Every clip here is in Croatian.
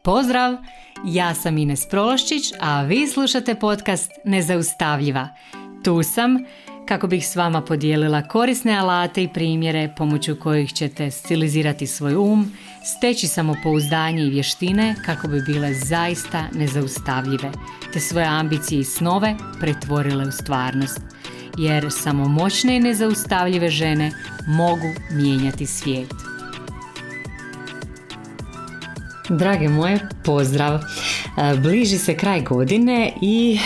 Pozdrav! Ja sam Ines Prološčić, a vi slušate podcast Nezaustavljiva. Tu sam kako bih s vama podijelila korisne alate i primjere pomoću kojih ćete stilizirati svoj steći samopouzdanje i vještine kako bi bile zaista nezaustavljive, te svoje ambicije i snove pretvorile u stvarnost. Jer samo moćne i nezaustavljive žene mogu mijenjati svijet. Drage moje, pozdrav! Bliži se kraj godine i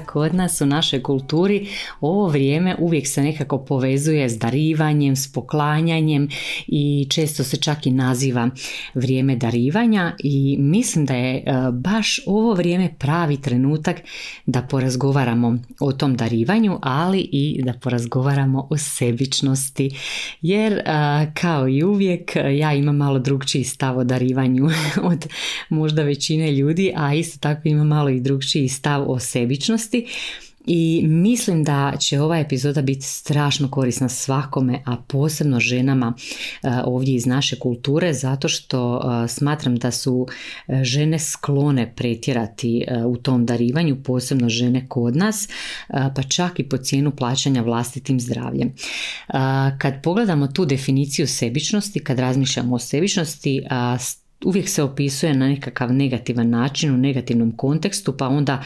kod nas u našoj kulturi ovo vrijeme uvijek se nekako povezuje s darivanjem, s poklanjanjem i često se čak i naziva vrijeme darivanja i mislim da je baš ovo vrijeme pravi trenutak da porazgovaramo o tom darivanju, ali i da porazgovaramo o sebičnosti, jer kao i uvijek ja imam malo drugčiji stav o darivanju od možda većine ljudi, a isto tako ima malo i drugčiji stav o sebičnosti i mislim da će ova epizoda biti strašno korisna svakome, a posebno ženama ovdje iz naše kulture, zato što smatram da su žene sklone pretjerati u tom darivanju, posebno žene kod nas, pa čak i po cijenu plaćanja vlastitim zdravljem. Kad pogledamo tu definiciju sebičnosti, kad razmišljamo o sebičnosti, uvijek se opisuje na nekakav negativan način, u negativnom kontekstu, pa onda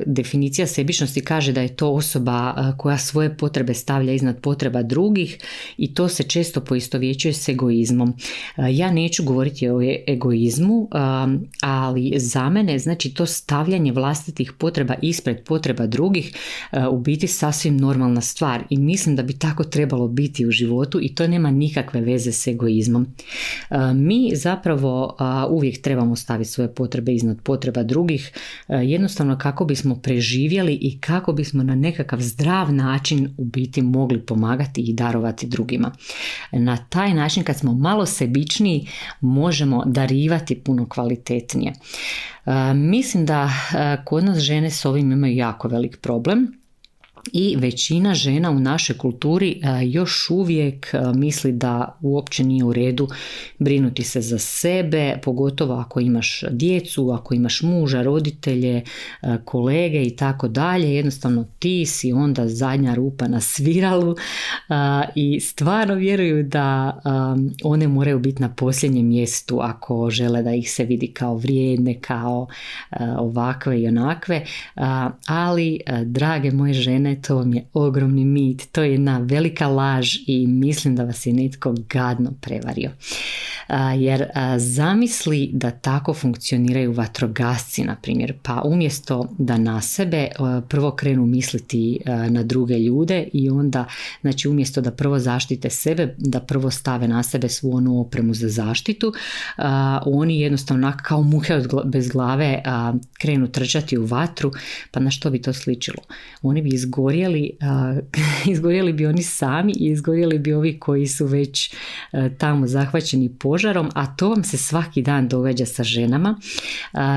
definicija sebičnosti kaže da je to osoba koja svoje potrebe stavlja iznad potreba drugih i to se često poistovjećuje s egoizmom. Ja neću govoriti o egoizmu, ali za mene znači to stavljanje vlastitih potreba ispred potreba drugih u biti sasvim normalna stvar i mislim da bi tako trebalo biti u životu i to nema nikakve veze s egoizmom. Mi zapravo uvijek trebamo staviti svoje potrebe iznad potreba drugih, jednostavno kako bismo preživjeli i kako bismo na nekakav zdrav način u biti mogli pomagati i darovati drugima. Na taj način kad smo malo sebičniji možemo darivati puno kvalitetnije. Mislim da kod nas žene s ovim imaju jako velik problem. I većina žena u našoj kulturi još uvijek misli da uopće nije u redu brinuti se za sebe, pogotovo ako imaš djecu, ako imaš muža, roditelje, kolege i tako dalje. Jednostavno ti si onda zadnja rupa na sviralu i stvarno vjeruju da one moraju biti na posljednjem mjestu ako žele da ih se vidi kao vrijedne, kao ovakve i onakve. Ali, drage moje žene, to vam je ogromni mit, to je jedna velika laž i mislim da vas je netko gadno prevario. Jer zamisli da tako funkcioniraju vatrogasci, na primjer, pa umjesto da na sebe prvo krenu misliti na druge ljude i onda, znači umjesto da prvo zaštite sebe, da prvo stave na sebe svu onu opremu za zaštitu, oni jednostavno kao muhe bez glave krenu trčati u vatru, pa na što bi to sličilo? Oni bi izgorjeli bi oni sami i izgorjeli bi ovi koji su već tamo zahvaćeni požarom, a to vam se svaki dan događa sa ženama.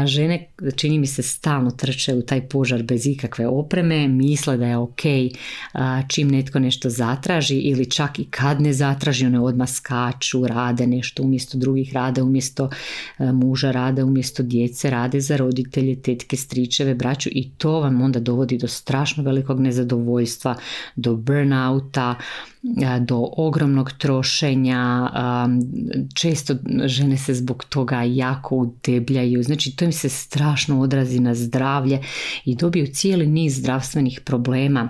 Žene, čini mi se, stalno trče u taj požar bez ikakve opreme, misle da je ok čim netko nešto zatraži ili čak i kad ne zatraži, one odmah skaču, rade nešto umjesto drugih, rade umjesto muža, rade umjesto djece, rade za roditelje, tetke, stričeve, braću i to vam onda dovodi do strašno velikog nezadovoljstva, do burnouta, do ogromnog trošenja, često žene se zbog toga jako udebljaju, znači to im se strašno odrazi na zdravlje i dobiju cijeli niz zdravstvenih problema.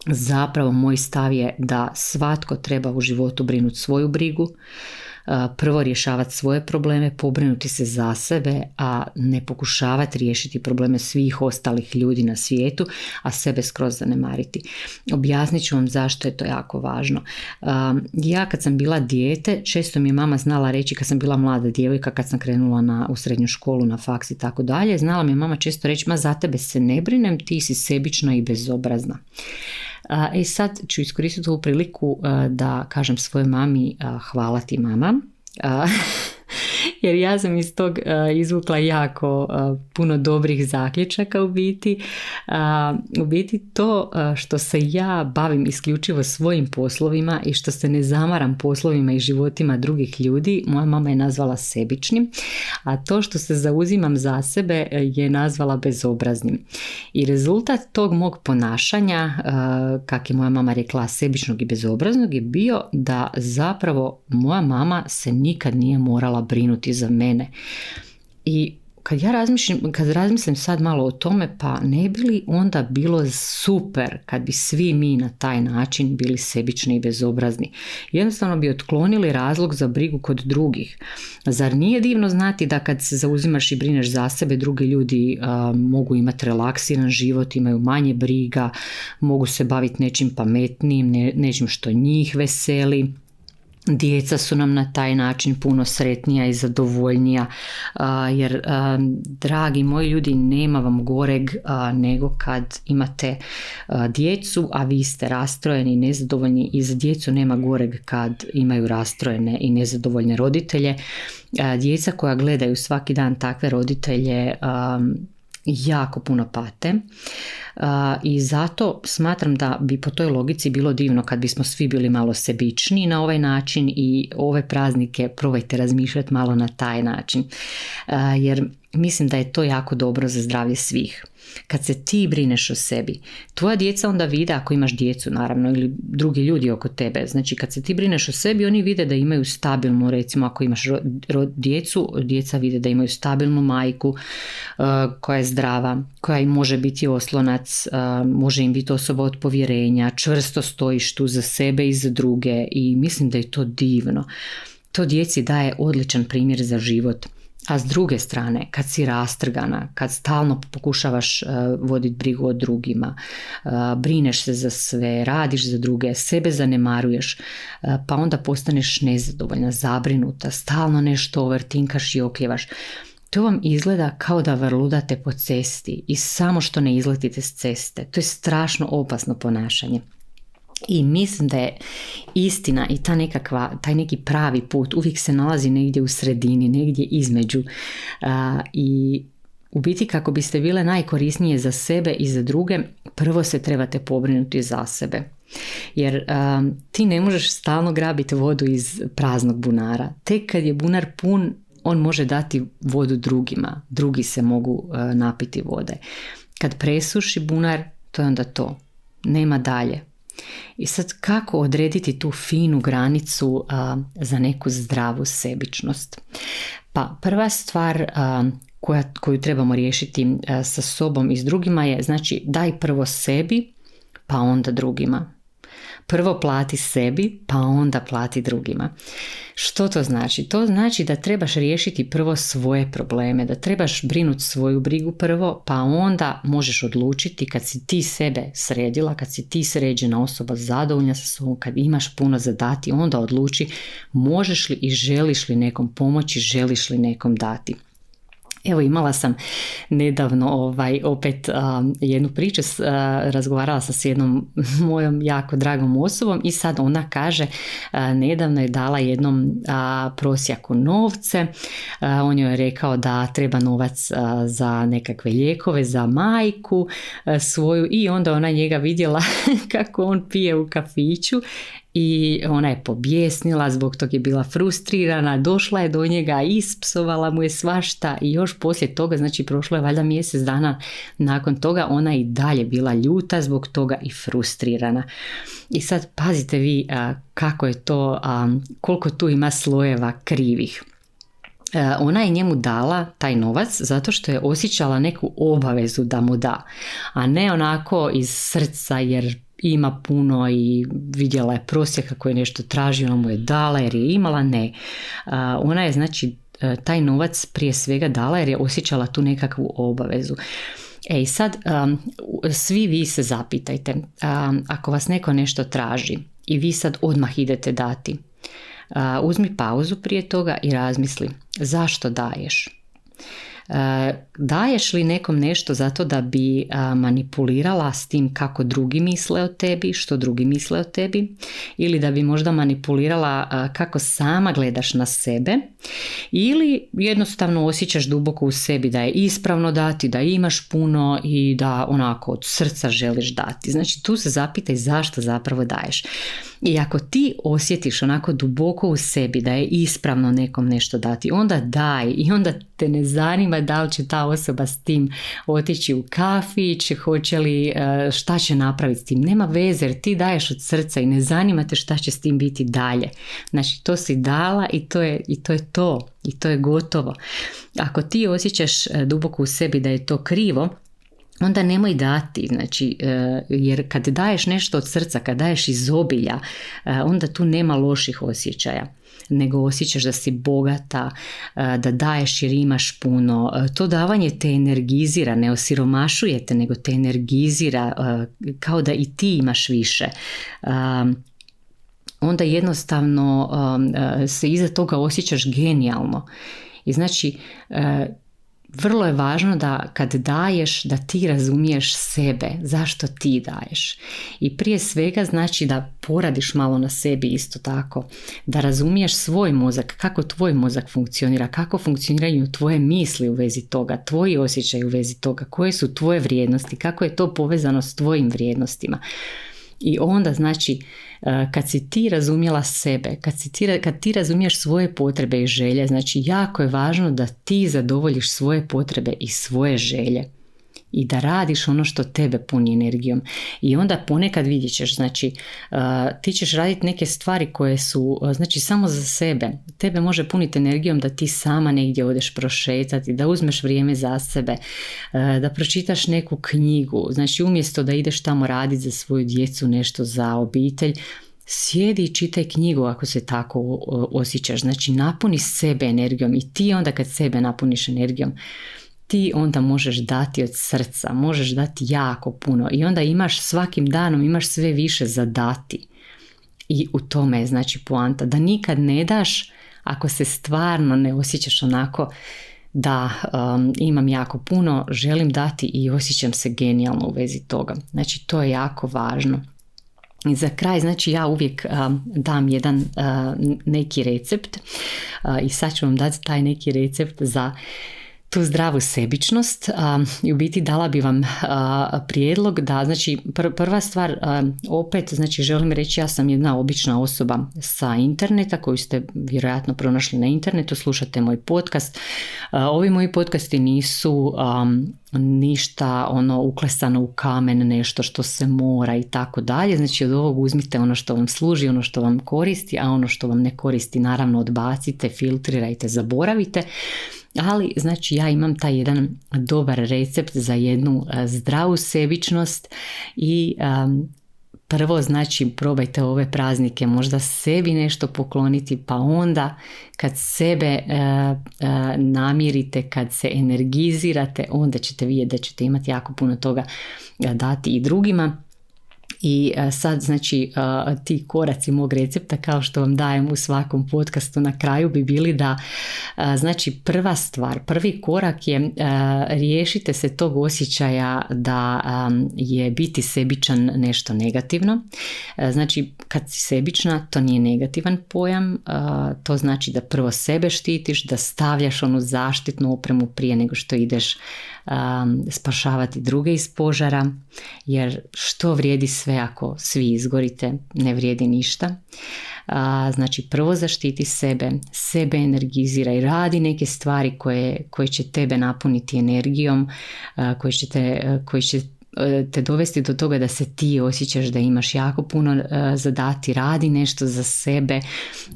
Zapravo moj stav je da svatko treba u životu brinuti svoju brigu, prvo rješavati svoje probleme, pobrinuti se za sebe, a ne pokušavati riješiti probleme svih ostalih ljudi na svijetu, a sebe skroz zanemariti. Objasnit ću vam zašto je to jako važno. Ja kad sam bila dijete, često mi je mama znala reći, kad sam bila mlada djevojka, kad sam krenula u srednju školu, na faks i tako dalje, znala mi je mama često reći, ma za tebe se ne brinem, ti si sebična i bezobrazna. Sad ću iskoristiti ovu priliku da kažem svojoj mami hvala ti mama. Jer ja sam iz tog izvukla jako puno dobrih zaključaka u biti. U biti to što se ja bavim isključivo svojim poslovima i što se ne zamaram poslovima i životima drugih ljudi, moja mama je nazvala sebičnim, a to što se zauzimam za sebe je nazvala bezobraznim. I rezultat tog mog ponašanja, kak je moja mama rekla, sebičnog i bezobraznog, je bio da zapravo moja mama se nikad nije morala brinuti za mene. I kad razmislim sad malo o tome, pa ne bi li onda bilo super kad bi svi mi na taj način bili sebični i bezobrazni? Jednostavno bi otklonili razlog za brigu kod drugih. Zar nije divno znati da kad se zauzimaš i brineš za sebe, drugi ljudi mogu imati relaksiran život, imaju manje briga, mogu se baviti nečim pametnijim, nečim što njih veseli. Djeca su nam na taj način puno sretnija i zadovoljnija, jer dragi moji ljudi, nema vam goreg nego kad imate djecu, a vi ste rastrojeni i nezadovoljni, i za djecu nema goreg kad imaju rastrojene i nezadovoljne roditelje. Djeca koja gledaju svaki dan takve roditelje jako puno pate i zato smatram da bi po toj logici bilo divno kad bismo svi bili malo sebičniji na ovaj način i ove praznike probajte razmišljati malo na taj način, jer mislim da je to jako dobro za zdravlje svih. Kad se ti brineš o sebi, tvoja djeca onda vide, ako imaš djecu naravno ili drugi ljudi oko tebe, znači kad se ti brineš o sebi, oni vide da imaju stabilnu, recimo ako imaš djecu, djeca vide da imaju stabilnu majku koja je zdrava, koja im može biti oslonac, može im biti osoba od povjerenja, čvrsto stojiš tu za sebe i za druge i mislim da je to divno. To djeci daje odličan primjer za život. A s druge strane, kad si rastrgana, kad stalno pokušavaš voditi brigu o drugima, brineš se za sve, radiš za druge, sebe zanemaruješ, pa onda postaneš nezadovoljna, zabrinuta, stalno nešto overtinkaš i okljevaš. To vam izgleda kao da vrludate po cesti i samo što ne izletite s ceste. To je strašno opasno ponašanje. I mislim da je istina i taj neki pravi put uvijek se nalazi negdje u sredini, negdje između. I u biti kako biste bile najkorisnije za sebe i za druge, prvo se trebate pobrinuti za sebe. Jer ti ne možeš stalno grabiti vodu iz praznog bunara. Tek kad je bunar pun, on može dati vodu drugima. Drugi se mogu napiti vode. Kad presuši bunar, to je onda to. Nema dalje. I sad kako odrediti tu finu granicu za neku zdravu sebičnost? Pa prva stvar koju trebamo riješiti sa sobom i s drugima je, znači, daj prvo sebi pa onda drugima. Prvo plati sebi, pa onda plati drugima. Što to znači? To znači da trebaš riješiti prvo svoje probleme, da trebaš brinuti svoju brigu prvo, pa onda možeš odlučiti kad si ti sebe sredila, kad si ti sređena osoba, zadovoljna sa sobom, kad imaš puno za dati, onda odluči možeš li i želiš li nekom pomoći, želiš li nekom dati. Evo, imala sam nedavno opet jednu priču, razgovarala sam s jednom mojom jako dragom osobom i sad ona kaže, nedavno je dala jednom prosjaku novce, on joj je rekao da treba novac za nekakve lijekove za majku svoju i onda ona njega vidjela kako on pije u kafiću. I ona je pobjesnila, zbog tog je bila frustrirana, došla je do njega, ispsovala mu je svašta i još poslije toga, znači prošlo je valjda mjesec dana nakon toga, ona je i dalje bila ljuta zbog toga i frustrirana. I sad pazite vi kako je to, koliko tu ima slojeva krivih. Ona je njemu dala taj novac zato što je osjećala neku obavezu da mu da, a ne onako iz srca jer ima puno i vidjela je prosjeka koji je nešto tražio, ona mu je dala jer je imala, ne. Ona je znači taj novac prije svega dala jer je osjećala tu nekakvu obavezu. I sad svi vi se zapitajte, ako vas neko nešto traži i vi sad odmah idete dati, uzmi pauzu prije toga i razmisli zašto daješ. Daješ li nekom nešto zato da bi manipulirala s tim kako drugi misle o tebi, što drugi misle o tebi, ili da bi možda manipulirala kako sama gledaš na sebe, ili jednostavno osjećaš duboko u sebi da je ispravno dati, da imaš puno i da onako od srca želiš dati. Znači tu se zapitaj zašto zapravo daješ. I ako ti osjetiš onako duboko u sebi da je ispravno nekom nešto dati, onda daj i onda te ne zanima da li će ta osoba s tim otići u kafić, hoće li, šta će napraviti s tim. Nema veze jer ti daješ od srca i ne zanima te šta će s tim biti dalje. Znači to si dala i to je to. I to je gotovo. Ako ti osjećaš duboko u sebi da je to krivo, onda nemoj dati, znači, jer kad daješ nešto od srca, kad daješ iz obilja, onda tu nema loših osjećaja, nego osjećaš da si bogata, da daješ jer imaš puno. To davanje te energizira, ne osiromašuje te, nego te energizira kao da i ti imaš više. Onda jednostavno se iza toga osjećaš genijalno. I znači, vrlo je važno da kad daješ da ti razumiješ sebe, zašto ti daješ. I prije svega znači da poradiš malo na sebi isto tako, da razumiješ svoj mozak, kako tvoj mozak funkcionira, kako funkcioniraju tvoje misli u vezi toga, tvoji osjećaji u vezi toga, koje su tvoje vrijednosti, kako je to povezano s tvojim vrijednostima. I onda znači kad si ti razumjela sebe, kad ti razumiješ svoje potrebe i želje, znači jako je važno da ti zadovoljiš svoje potrebe i svoje želje i da radiš ono što tebe puni energijom. I onda ponekad vidjet ćeš, znači ti ćeš raditi neke stvari koje su znači samo za sebe. Tebe može puniti energijom da ti sama negdje odeš prošetati, da uzmeš vrijeme za sebe, da pročitaš neku knjigu. Znači umjesto da ideš tamo raditi za svoju djecu, nešto za obitelj, sjedi i čitaj knjigu ako se tako osjećaš. Znači napuni sebe energijom i ti onda kad sebe napuniš energijom, ti onda možeš dati od srca, možeš dati jako puno i onda imaš svakim danom imaš sve više za dati. I u tome je znači poanta da nikad ne daš ako se stvarno ne osjećaš onako da imam jako puno, želim dati i osjećam se genijalno u vezi toga. Znači to je jako važno. I za kraj, znači ja uvijek dam jedan neki recept i sad ću vam dati taj neki recept za tu zdravu sebičnost i u biti dala bi vam prijedlog da, znači prva stvar, opet znači želim reći ja sam jedna obična osoba sa interneta koju ste vjerojatno pronašli na internetu, slušate moj podcast. Ovi moji podcasti nisu ništa ono uklesano u kamen, nešto što se mora i tako dalje, znači od ovog uzmite ono što vam služi, ono što vam koristi, a ono što vam ne koristi naravno odbacite, filtrirajte, zaboravite. Ali znači ja imam taj jedan dobar recept za jednu zdravu sebičnost i prvo znači probajte ove praznike možda sebi nešto pokloniti, pa onda kad sebe namirite, kad se energizirate, onda ćete vidjeti da ćete imati jako puno toga dati i drugima. I sad znači ti koraci mog recepta kao što vam dajem u svakom podcastu na kraju bi bili da znači prva stvar, prvi korak je riješite se tog osjećaja da je biti sebičan nešto negativno. Znači kad si sebična to nije negativan pojam, to znači da prvo sebe štitiš, da stavljaš onu zaštitnu opremu prije nego što ideš spašavati druge iz požara, jer što vrijedi sve ako svi izgorite, ne vrijedi ništa. Znači prvo zaštiti sebe energiziraj, radi neke stvari koje će tebe napuniti energijom, koje će te dovesti do toga da se ti osjećaš da imaš jako puno za dati, radi nešto za sebe,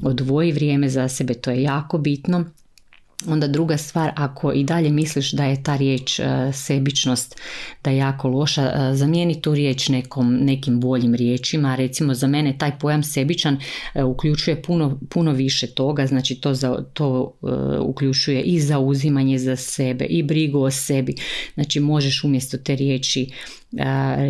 odvoji vrijeme za sebe, to je jako bitno. Onda druga stvar, ako i dalje misliš da je ta riječ sebičnost da je jako loša, zamijeni tu riječ nekim boljim riječima. Recimo za mene taj pojam sebičan uključuje puno više toga, znači to uključuje i zauzimanje za sebe i brigu o sebi. Znači možeš umjesto te riječi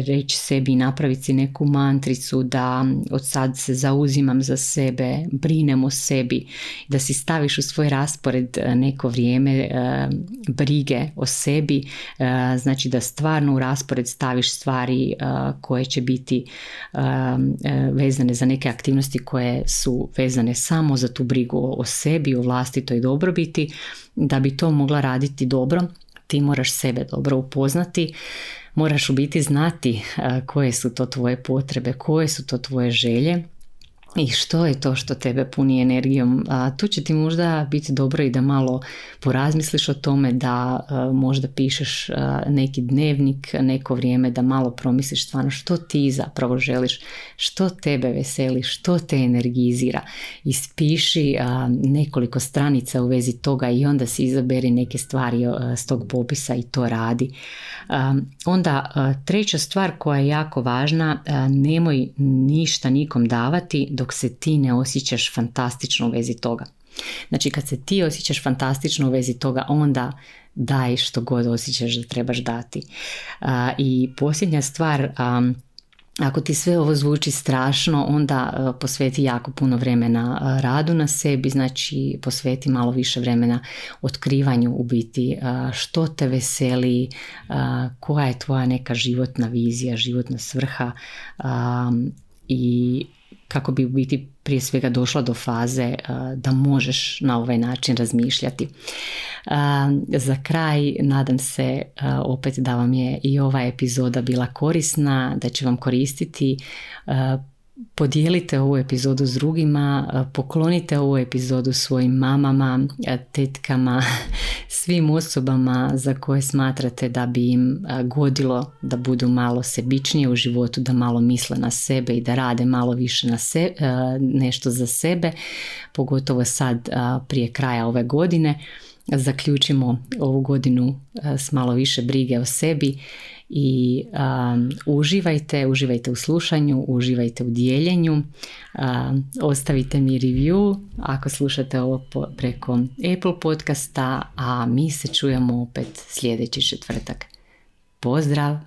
reći sebi, napraviti si neku mantricu da od sad se zauzimam za sebe, brinem o sebi, da si staviš u svoj raspored neko vrijeme brige o sebi, znači da stvarno u raspored staviš stvari koje će biti vezane za neke aktivnosti koje su vezane samo za tu brigu o sebi, o vlastitoj dobrobiti. Da bi to mogla raditi dobro, ti moraš sebe dobro upoznati, moraš u biti znati koje su to tvoje potrebe, koje su to tvoje želje i što je to što tebe puni energijom. Tu će ti možda biti dobro i da malo porazmisliš o tome, da možda pišeš neki dnevnik, neko vrijeme, da malo promisliš stvarno što ti zapravo želiš, što tebe veseli, što te energizira. Ispiši nekoliko stranica u vezi toga i onda si izaberi neke stvari s tog popisa i to radi. Onda treća stvar koja je jako važna, nemoj ništa nikom davati dok se ti ne osjećaš fantastično u vezi toga. Znači kad se ti osjećaš fantastično u vezi toga, onda daj što god osjećaš da trebaš dati. I posljednja stvar, ako ti sve ovo zvuči strašno, onda posveti jako puno vremena radu na sebi, znači posveti malo više vremena otkrivanju u biti što te veseli, koja je tvoja neka životna vizija, životna svrha i kako bi u biti prije svega došla do faze da možeš na ovaj način razmišljati. Za kraj nadam se opet da vam je i ova epizoda bila korisna, da će vam koristiti. Podijelite ovu epizodu s drugima, poklonite ovu epizodu svojim mamama, tetkama, svim osobama za koje smatrate da bi im godilo da budu malo sebičnije u životu, da malo misle na sebe i da rade malo više nešto za sebe, pogotovo sad prije kraja ove godine. Zaključimo ovu godinu s malo više brige o sebi i uživajte u slušanju, uživajte u dijeljenju, ostavite mi review ako slušate ovo preko Apple podcasta, a mi se čujemo opet sljedeći četvrtak. Pozdrav!